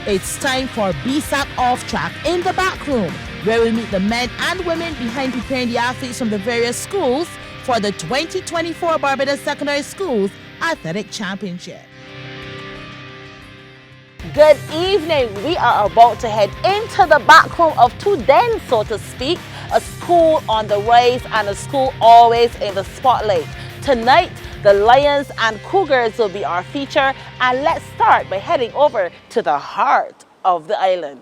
It's time for BSSAC Off Track in the Back Room, where we meet the men and women behind preparing the athletes from the various schools for the 2024 Barbados Secondary Schools Athletic Championship. Good evening. We are about to head into the back room of two dens, so to speak, a school on the rise and a school always in the spotlight. Tonight, the Lions and Cougars will be our feature, and let's start by heading over to the heart of the island.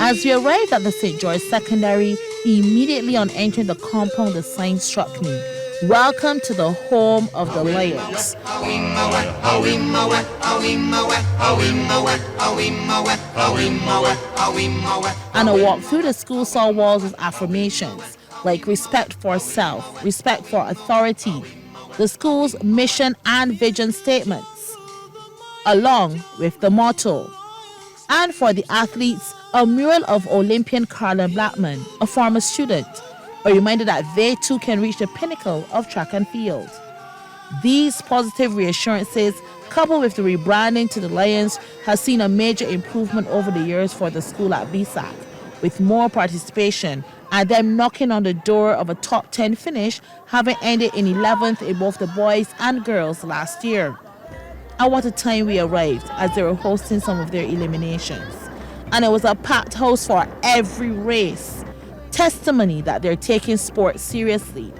As we arrived at the St. George Secondary, immediately on entering the compound, the sign struck me. Welcome to the home of the Lions. And a walk through the school saw walls with affirmations like respect for self, respect for authority, the school's mission and vision statements, along with the motto. And for the athletes, a mural of Olympian Carlin Blackman, a former student, a reminder that they too can reach the pinnacle of track and field. These positive reassurances, coupled with the rebranding to the Lions, has seen a major improvement over the years for the school at BSSAC, with more participation and them knocking on the door of a top 10 finish, having ended in 11th in both the boys and girls last year. And what a time we arrived as they were hosting some of their eliminations. And it was a packed house for every race. Testimony that they're taking sport seriously.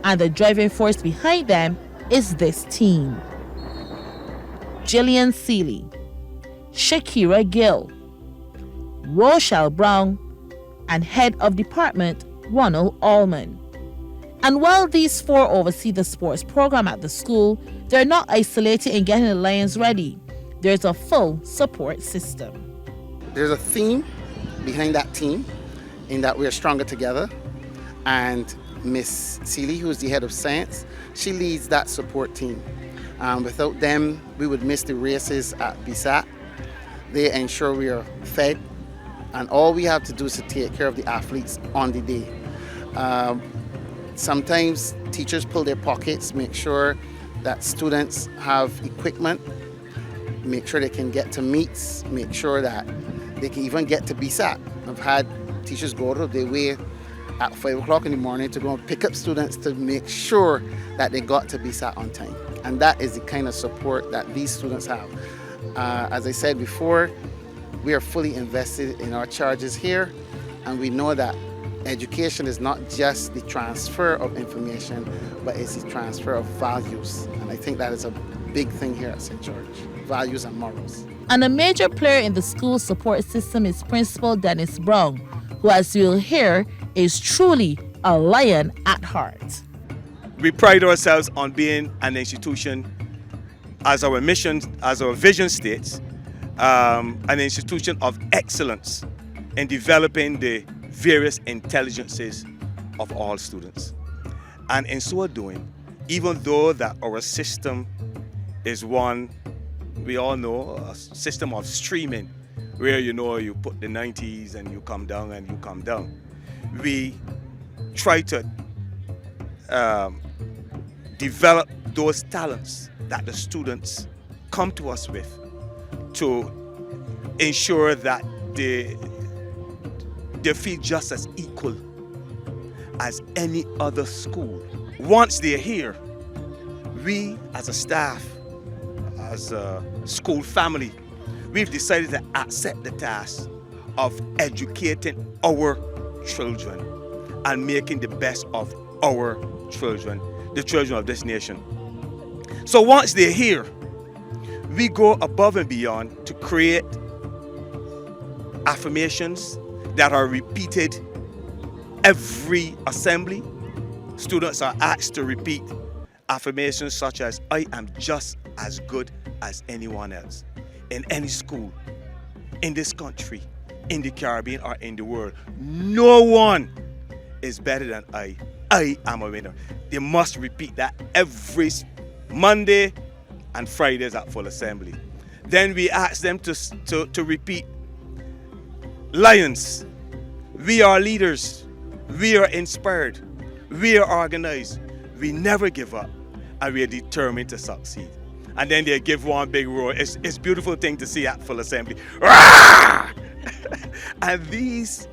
And the driving force behind them is this team. Jillian Seeley, Shakira Gill, Rochelle Brown, and Head of Department Ronald Allman. And while these four oversee the sports program at the school, they're not isolated in getting the Lions ready. There's a full support system. There's a theme behind that team in that we're stronger together. And Miss Seeley, who's the head of science, she leads that support team. Without them, we would miss the races at BSSAC. They ensure we are fed, and all we have to do is to take care of the athletes on the day. Sometimes teachers pull their pockets, make sure that students have equipment, make sure they can get to meets, make sure that they can even get to BSSAC. I've had teachers go out of their way at 5 o'clock in the morning to go and pick up students to make sure that they got to BSSAC on time. And that is the kind of support that these students have. As I said before, we are fully invested in our charges here, and we know that education is not just the transfer of information, but it's the transfer of values. And I think that is a big thing here at St. George, values and morals. And a major player in the school support system is Principal Dennis Brown, who, as you'll hear, is truly a lion at heart. We pride ourselves on being an institution, as our mission, as our vision states, an institution of excellence in developing the various intelligences of all students. And in so doing, even though that our system is one, we all know, a system of streaming, where you put the 90s and you come down and you come down. We try to develop those talents that the students come to us with to ensure that they feel just as equal as any other school. Once they're here, we as a staff, as a school family, we've decided to accept the task of educating our children and making the best of our children, the children of this nation. So once they're here, we go above and beyond to create affirmations that are repeated every assembly. Students are asked to repeat affirmations such as, I am just as good as anyone else in any school, in this country, in the Caribbean, or in the world. No one is better than I. I am a winner. They must repeat that every Monday and Fridays at full assembly. Then we ask them to repeat, Lions, we are leaders, we are inspired, We are organized. We never give up, and we are determined to succeed. And then they give one big roar. It's a beautiful thing to see at full assembly. And these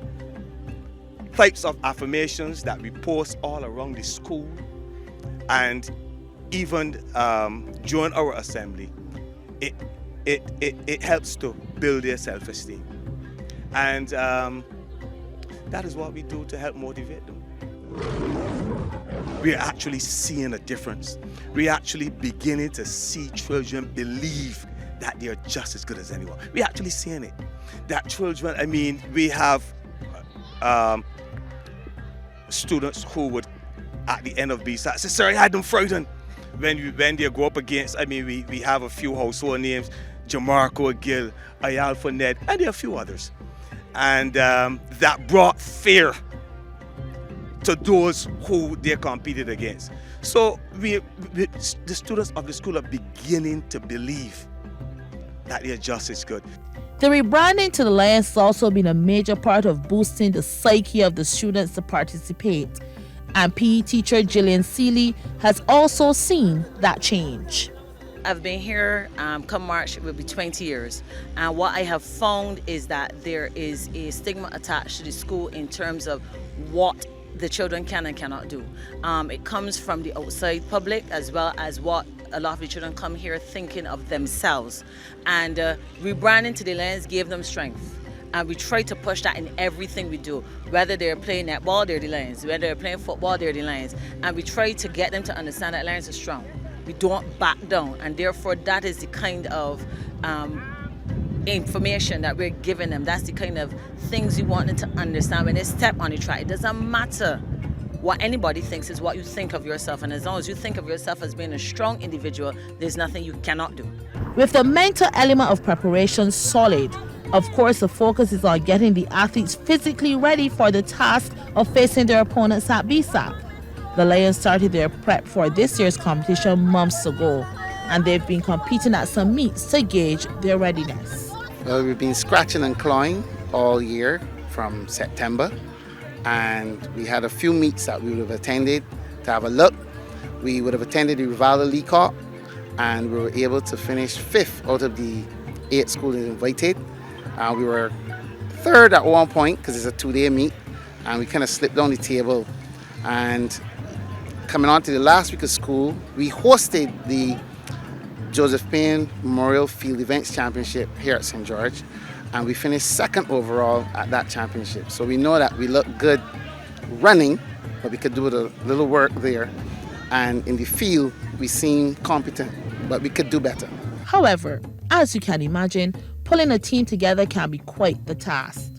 types of affirmations that we post all around the school, and even during our assembly, it helps to build their self-esteem. And that is what we do to help motivate them. We're actually seeing a difference. We're actually beginning to see children believe that they're just as good as anyone. We're actually seeing it. That children, I mean, we have students who would, at the end of BSSAC, say, "Sir, I had them frightened." When they go up against, I mean, we have a few household names, Jamarco Gill, Ayal Fournette, and there are a few others. And that brought fear to those who they competed against. So the students of the school are beginning to believe that they're just as good. The rebranding to the Lions has also been a major part of boosting the psyche of the students to participate. And PE teacher Gillian Seeley has also seen that change. I've been here, come March, it will be 20 years. And what I have found is that there is a stigma attached to the school in terms of what the children can and cannot do. It comes from the outside public as well as what a lot of the children come here thinking of themselves. And rebranding to the Lions gave them strength. And we try to push that in everything we do. Whether they're playing netball, they're the Lions. Whether they're playing football, they're the Lions. And we try to get them to understand that Lions are strong. We don't back down. And therefore, that is the kind of information that we're giving them. That's the kind of things we want them to understand when they step on the track. It doesn't matter what anybody thinks, is what you think of yourself. And as long as you think of yourself as being a strong individual, there's nothing you cannot do. With the mental element of preparation solid, of course, the focus is on getting the athletes physically ready for the task of facing their opponents at BSSAC. The Lions started their prep for this year's competition months ago, and they've been competing at some meets to gauge their readiness. Well, we've been scratching and clawing all year from September, and we had a few meets that we would have attended to have a look. We would have attended the Rivalda League Cup, and we were able to finish 5th out of the 8 schools invited. We were 3rd at one point because it's a 2-day meet, and we kind of slipped down the table. And coming on to the last week of school, we hosted the Joseph Payne Memorial Field Events Championship here at St. George, and we finished 2nd overall at that championship. So we know that we look good running, but we could do a little work there. And in the field, we seem competent, but we could do better. However, as you can imagine, pulling a team together can be quite the task.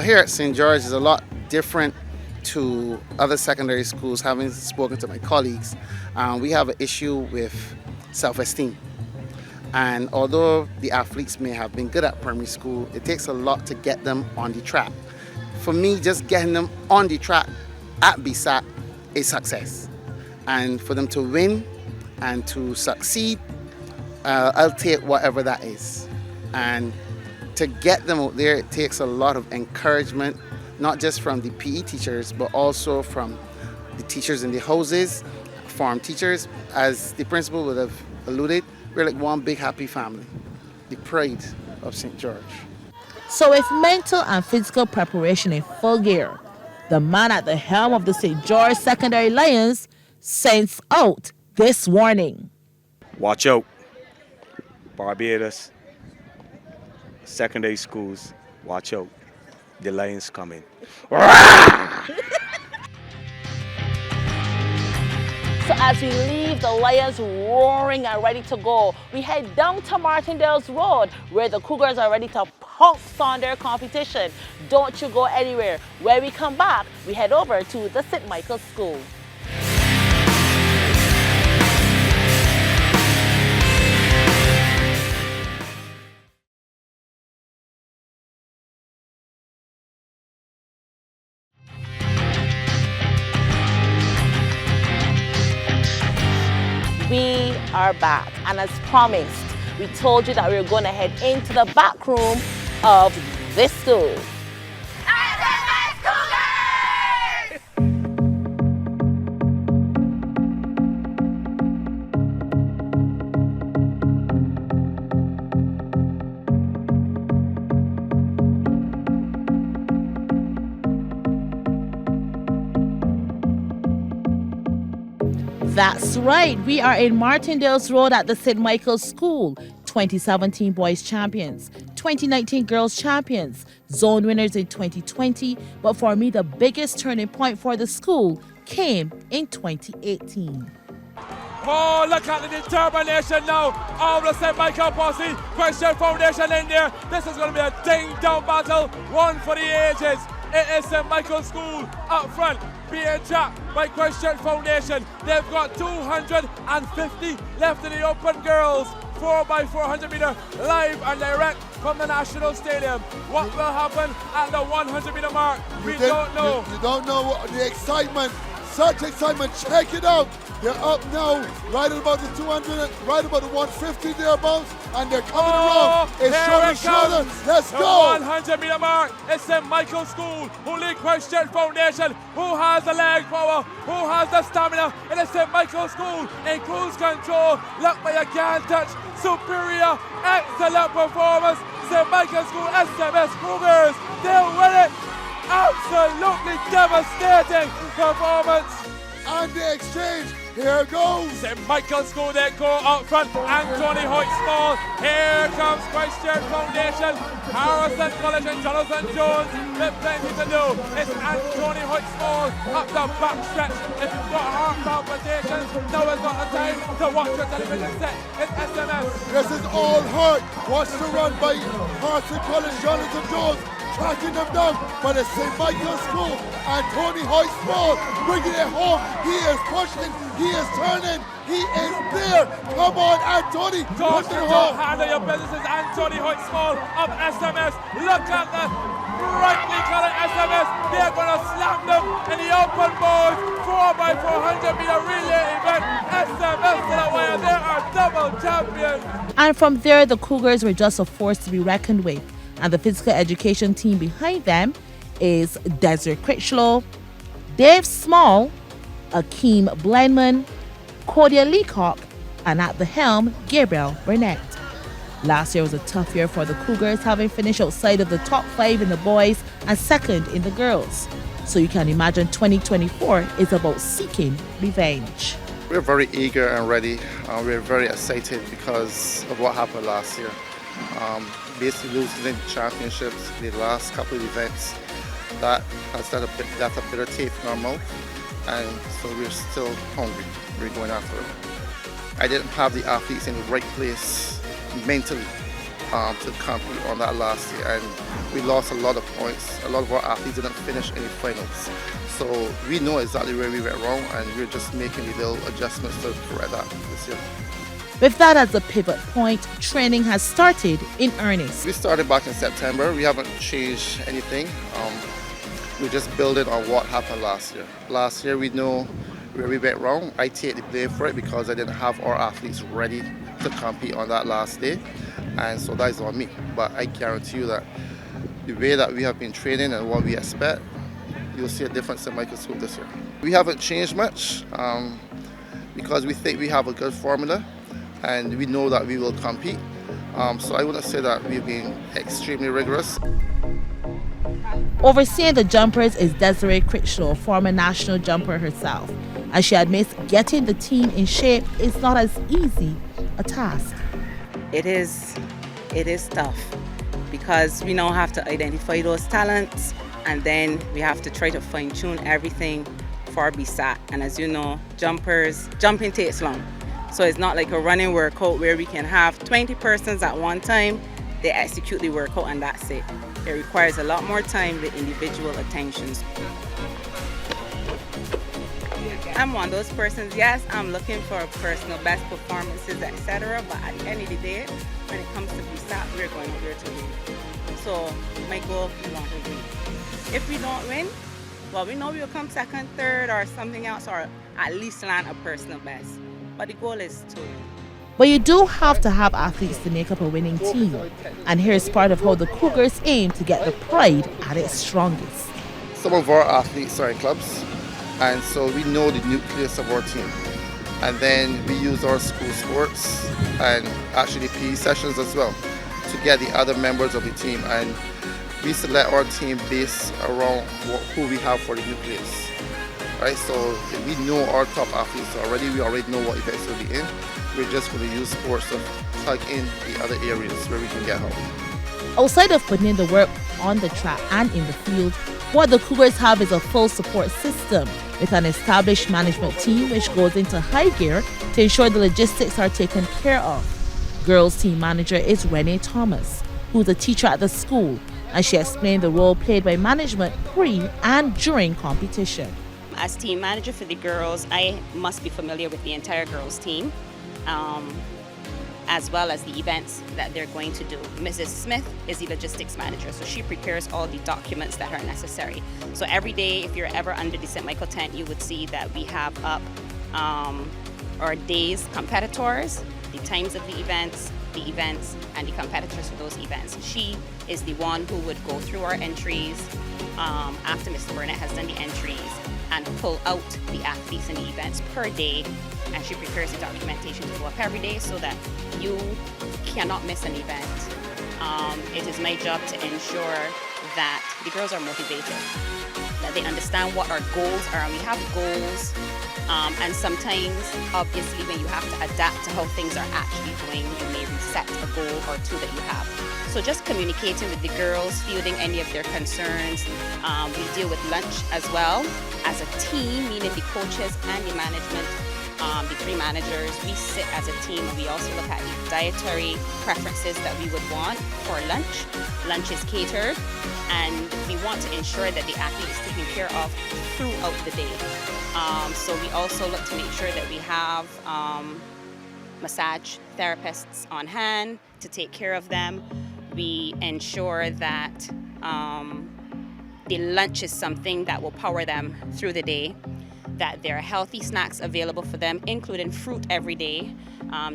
Here at St. George is a lot different to other secondary schools. Having spoken to my colleagues, we have an issue with self-esteem. And although the athletes may have been good at primary school, it takes a lot to get them on the track. For me, just getting them on the track at BSSAC is success. And for them to win and to succeed, I'll take whatever that is. And to get them out there, it takes a lot of encouragement, not just from the PE teachers, but also from the teachers in the houses, farm teachers. As the principal would have alluded, we're like one big happy family, the pride of St. George. So with mental and physical preparation in full gear, the man at the helm of the St. George Secondary Lions sends out this warning. Watch out. Barbados, secondary schools, watch out. The Lions coming. So as we leave the Lions roaring and ready to go, we head down to Martindale's Road, where the Cougars are ready to pounce on their competition. Don't you go anywhere. When we come back, we head over to the St. Michael's School. We are back, and as promised, we told you that we were going to head into the back room of this school. That's right. We are in Martindale's Road at the St. Michael's School. 2017 boys champions, 2019 girls champions, zone winners in 2020. But for me, the biggest turning point for the school came in 2018. Oh, look at the determination now of the St. Michael posse. Question Foundation in there. This is going to be a ding-dong battle, one for the ages. It is St. Michael's School up front, being trapped by Question Foundation. They've got 250 left in the open girls. 4x400 meter live and direct from the National Stadium. What will happen at the 100 meter mark? We don't know. You don't know what the excitement. Such excitement. Check it out. They're up now, right at about the 200, right about the 150 thereabouts, and they're coming around. It's shoulder to shoulder. Let's go. 100 meter mark. It's St. Michael's School, who lead Question Foundation, who has the leg power, who has the stamina. It is St. Michael's School in cruise control. Look, but you can't touch. Superior, excellent performance. St. Michael's School SMS Cougars, they'll win it. Absolutely devastating performance. And the exchange, here goes. St. Michael's School, they go up front. Anthony Hoyt Small. Here comes Question Foundation. Harrison College and Jonathan Jones with plenty to do. It's Anthony Hoyt Small up the back stretch. If you've got heart palpitations, now is not the time to watch your television set. It's SMS. This is all heart. Watch the run by Harrison College, Jonathan Jones. Tracking them down by the St. Michael's School, and Tony Hoyt Small bringing it home. He is pushing, he is turning, he is there. Come on, Anthony, push it home. Handle your business is Anthony Hoyt Small of SMS. Look at the brightly colored SMS. They're going to slam them in the open board. 4x400 meter relay event. SMS to the wire. They are double champions. And from there, the Cougars were just a force to be reckoned with. And the physical education team behind them is Desiree Critchlow, Dave Small, Akeem Blendman, Cordia Leacock, and at the helm, Gabriel Burnett. Last year was a tough year for the Cougars, having finished outside of the top 5 in the boys and second in the girls. So you can imagine 2024 is about seeking revenge. We're very eager and ready. We're very excited because of what happened last year. Basically losing championships, the last couple of events, that's a bitter taste in our mouth, and so we're still hungry. We're going after it. I didn't have the athletes in the right place mentally to compete on that last year, and we lost a lot of points. A lot of our athletes didn't finish any finals. So we know exactly where we went wrong, and we're just making the little adjustments to correct that this year. With that as a pivot point, training has started in earnest. We started back in September. We haven't changed anything. We're just building on what happened last year. Last year we know where we went wrong. I take the blame for it because I didn't have our athletes ready to compete on that last day. And so that is on me. But I guarantee you that the way that we have been training and what we expect, you'll see a difference in Michael's School this year. We haven't changed much because we think we have a good formula. And we know that we will compete. So I wouldn't say that we've been extremely rigorous. Overseeing the jumpers is Desiree Critchlow, former national jumper herself. And she admits getting the team in shape is not as easy a task. It is tough because we now have to identify those talents, and then we have to try to fine-tune everything for BSSAC. And as you know, jumping takes long. So it's not like a running workout where we can have 20 persons at one time, they execute the workout and that's it. It requires a lot more time with individual attentions. I'm one of those persons, yes, I'm looking for personal best performances, etc. But at the end of the day, when it comes to BSSAC, we're going here to win. So my goal, we want to win. If we don't win, well, we know we'll come second, third, or something else, or at least land a personal best. But the goal is to win. But you do have to have athletes to make up a winning team. And here's part of how the Cougars aim to get the pride at its strongest. Some of our athletes are in clubs, and so we know the nucleus of our team. And then we use our school sports and actually PE sessions as well to get the other members of the team. And we select our team based around who we have for the nucleus. right? So we know our top athletes already. We already know what events will be in. We're just going to use sports to plug in the other areas where we can get help. Outside of putting in the work on the track and in the field, what the Cougars have is a full support system with an established management team which goes into high gear to ensure the logistics are taken care of. Girls team manager is Renee Thomas, who's a teacher at the school, and she explained the role played by management pre and during competition. As team manager for the girls, I must be familiar with the entire girls team, as well as the events that they're going to do. Mrs. Smith is the logistics manager, so she prepares all the documents that are necessary. So every day, if you're ever under the St. Michael tent, you would see that we have up our day's competitors, the times of the events, and the competitors for those events. She is the one who would go through our entries after Mr. Burnett has done the entries and pull out the athletes and the events per day, and she prepares the documentation to go up every day so that you cannot miss an event. It is my job to ensure that the girls are motivated, that they understand what our goals are. We have goals, and sometimes, obviously, when you have to adapt to how things are actually going, you may reset a goal or two that you have. So just communicating with the girls, fielding any of their concerns. We deal with lunch as well. As a team, meaning the coaches and the management, the three managers, we sit as a team. We also look at the dietary preferences that we would want for lunch. Lunch is catered, and we want to ensure that the athlete is taken care of throughout the day. So we also look to make sure that we have massage therapists on hand to take care of them. We ensure that the lunch is something that will power them through the day, that there are healthy snacks available for them, including fruit every day,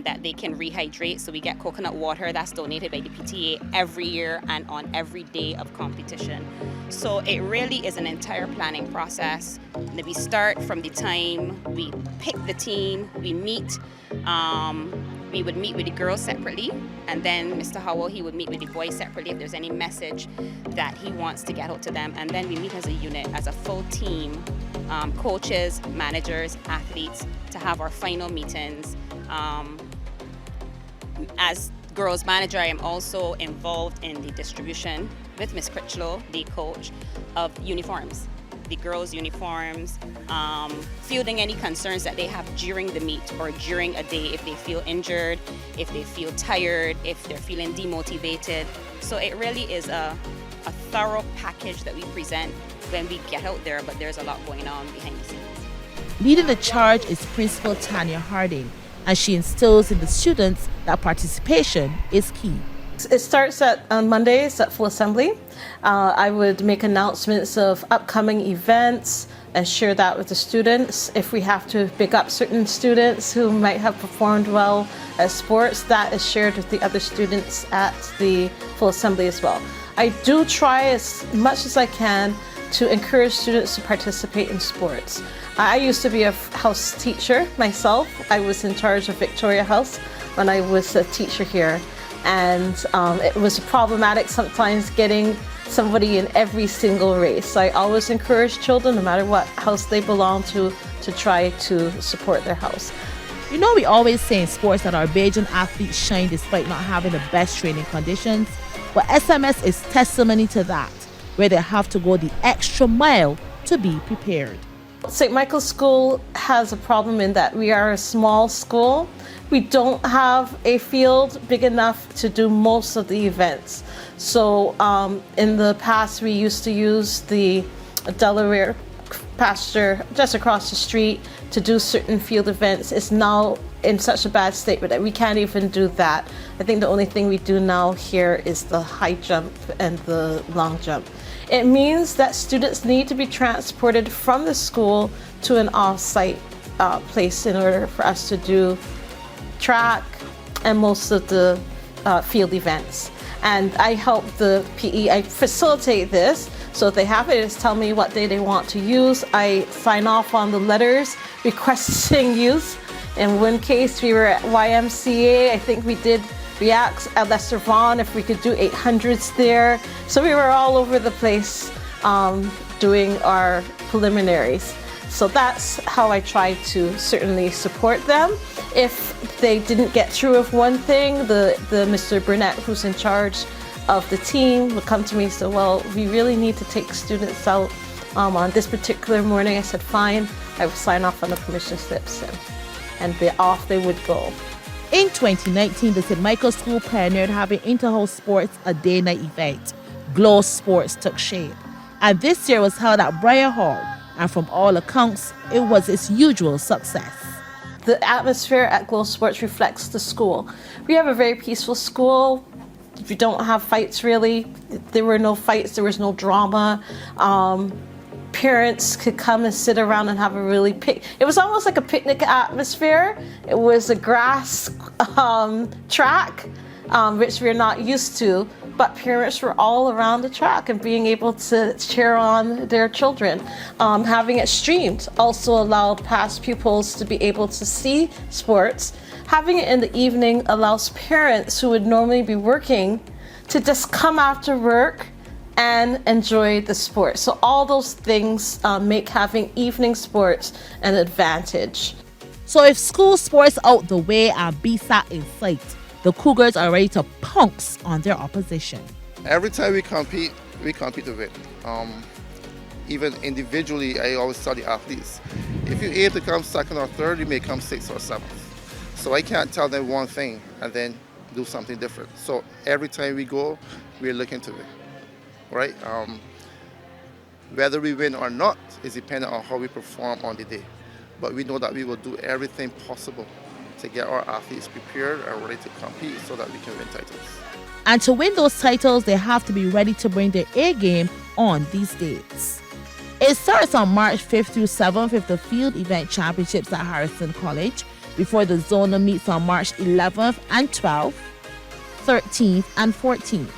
that they can rehydrate. So we get coconut water that's donated by the PTA every year and on every day of competition. So it really is an entire planning process. We start from the time we pick the team, we meet. We would meet with the girls separately, and then Mr. Howell, he would meet with the boys separately if there's any message that he wants to get out to them. And then we meet as a unit, as a full team, coaches, managers, athletes, to have our final meetings. As girls manager, I am also involved in the distribution with Ms. Critchlow, the coach, of uniforms. The girls' uniforms, fielding any concerns that they have during the meet or during a day, if they feel injured, if they feel tired, if they're feeling demotivated. So it really is a thorough package that we present when we get out there, but there's a lot going on behind the scenes. Leading the charge is Principal Tanya Harding, and she instills in the students that participation is key. It starts on Mondays at full assembly. I would make announcements of upcoming events and share that with the students. If we have to pick up certain students who might have performed well at sports, that is shared with the other students at the full assembly as well. I do try as much as I can to encourage students to participate in sports. I used to be a house teacher myself. I was in charge of Victoria House when I was a teacher here. And it was problematic sometimes getting somebody in every single race. I always encourage children, no matter what house they belong to try to support their house. You know, we always say in sports that our Bajan athletes shine despite not having the best training conditions. But SMS is testimony to that, where they have to go the extra mile to be prepared. St. Michael's School has a problem in that we are a small school. We don't have a field big enough to do most of the events. So in the past, we used to use the Delaware pasture just across the street to do certain field events. It's now in such a bad state that we can't even do that. I think the only thing we do now here is the high jump and the long jump. It means that students need to be transported from the school to an off-site place in order for us to do track and most of the field events. And I help the PE, I facilitate this. So if they have it, just tell me what day they want to use. I sign off on the letters requesting use. In one case, we were at YMCA. I think we did Reacts at Lester Vaughan, if we could do 800s there. So we were all over the place doing our preliminaries. So that's how I try to certainly support them. If they didn't get through with one thing, the Mr. Burnett, who's in charge of the team, would come to me and say, well, we really need to take students out on this particular morning. I said, fine. I would sign off on the permission slips and off they would go. In 2019, the St. Michael School pioneered having inter-house sports a day-night event. Glow Sports took shape, and this year was held at Briar Hall, and from all accounts, it was its usual success. The atmosphere at Glow Sports reflects the school. We have a very peaceful school. We don't have fights really. There were no fights, there was no drama. Parents could come and sit around and have a really it was almost like a picnic atmosphere. It was a grass track, which we're not used to, but parents were all around the track and being able to cheer on their children. Having it streamed also allowed past pupils to be able to see sports. Having it in the evening allows parents who would normally be working to just come after work and enjoy the sport. So all those things make having evening sports an advantage. So if school sports out the way and BSAC in sight, the Cougars are ready to pounce on their opposition. Every time we compete to win. Even individually, I always tell the athletes, if you aim to come second or third, you may come sixth or seventh. So I can't tell them one thing and then do something different. So every time we go, we're looking to win. Right? Whether we win or not is dependent on how we perform on the day. But we know that we will do everything possible to get our athletes prepared and ready to compete so that we can win titles. And to win those titles, they have to be ready to bring their A game on these dates. It starts on March 5th through 7th with the field event championships at Harrison College, before the zonal meets on March 11th and 12th, 13th and 14th.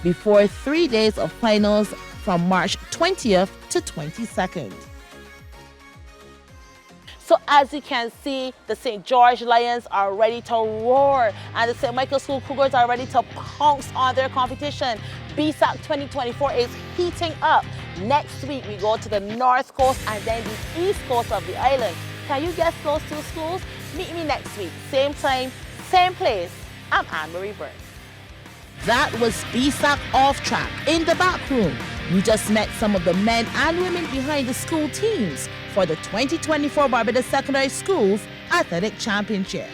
Before 3 days of finals from March 20th to 22nd. So as you can see, the St. George Lions are ready to roar, and the St. Michael School Cougars are ready to pounce on their competition. BSAC 2024 is heating up. Next week, we go to the north coast and then the east coast of the island. Can you guess those two schools? Meet me next week, same time, same place. I'm Ann-Marie Burke. That was BSAC Off Track. In the back room, we just met some of the men and women behind the school teams for the 2024 Barbados Secondary Schools Athletic Championship.